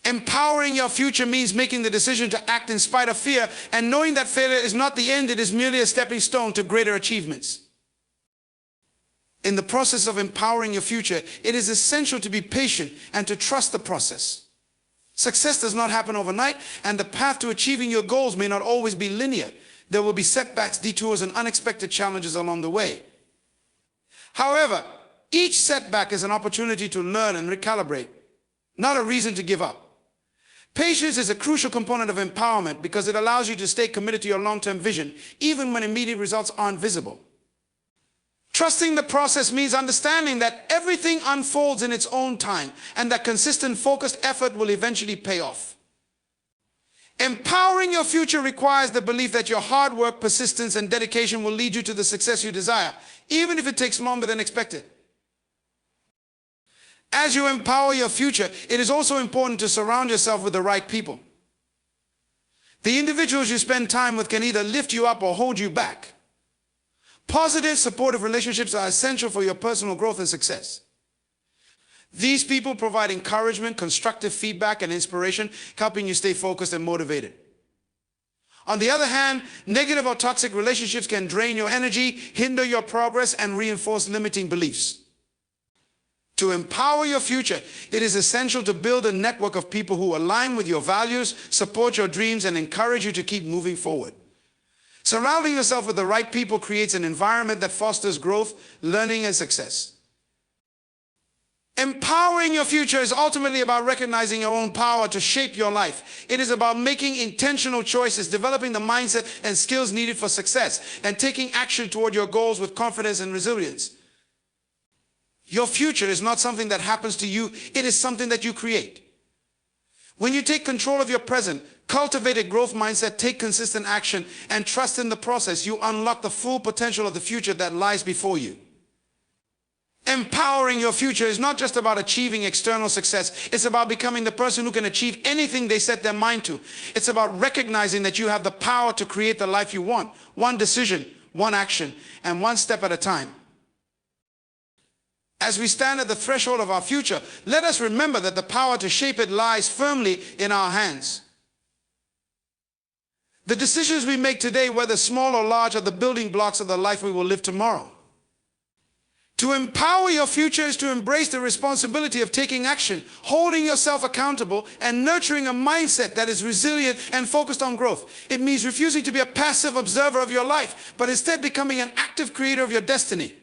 Empowering your future means making the decision to act in spite of fear and knowing that failure is not the end, it is merely a stepping stone to greater achievements. In the process of empowering your future, it is essential to be patient and to trust the process. Success does not happen overnight, and the path to achieving your goals may not always be linear. There will be setbacks, detours, and unexpected challenges along the way. However, each setback is an opportunity to learn and recalibrate, not a reason to give up. Patience is a crucial component of empowerment because it allows you to stay committed to your long-term vision, even when immediate results aren't visible. Trusting the process means understanding that everything unfolds in its own time and that consistent, focused effort will eventually pay off. Empowering your future requires the belief that your hard work, persistence, and dedication will lead you to the success you desire, even if it takes longer than expected. As you empower your future, it is also important to surround yourself with the right people. The individuals you spend time with can either lift you up or hold you back. Positive, supportive relationships are essential for your personal growth and success. These people provide encouragement, constructive feedback, and inspiration, helping you stay focused and motivated. On the other hand, negative or toxic relationships can drain your energy, hinder your progress, and reinforce limiting beliefs. To empower your future, it is essential to build a network of people who align with your values, support your dreams, and encourage you to keep moving forward. Surrounding yourself with the right people creates an environment that fosters growth, learning, and success. Empowering your future is ultimately about recognizing your own power to shape your life. It is about making intentional choices, developing the mindset and skills needed for success, and taking action toward your goals with confidence and resilience. Your future is not something that happens to you, it is something that you create. When you take control of your present, cultivate a growth mindset, take consistent action, and trust in the process, you unlock the full potential of the future that lies before you. Empowering your future is not just about achieving external success. It's about becoming the person who can achieve anything they set their mind to. It's about recognizing that you have the power to create the life you want. One decision, one action, and one step at a time. As we stand at the threshold of our future, let us remember that the power to shape it lies firmly in our hands. The decisions we make today, whether small or large, are the building blocks of the life we will live tomorrow. To empower your future is to embrace the responsibility of taking action, holding yourself accountable, and nurturing a mindset that is resilient and focused on growth. It means refusing to be a passive observer of your life, but instead becoming an active creator of your destiny.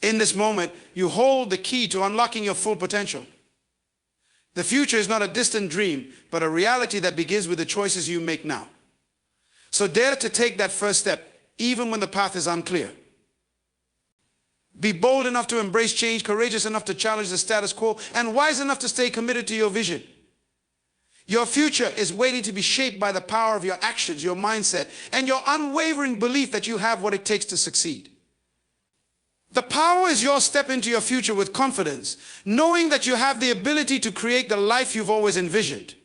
In this moment, you hold the key to unlocking your full potential. The future is not a distant dream, but a reality that begins with the choices you make now. So dare to take that first step, even when the path is unclear. Be bold enough to embrace change, courageous enough to challenge the status quo, and wise enough to stay committed to your vision. Your future is waiting to be shaped by the power of your actions, your mindset, and your unwavering belief that you have what it takes to succeed. The power is yours. Step into your future with confidence, knowing that you have the ability to create the life you've always envisioned.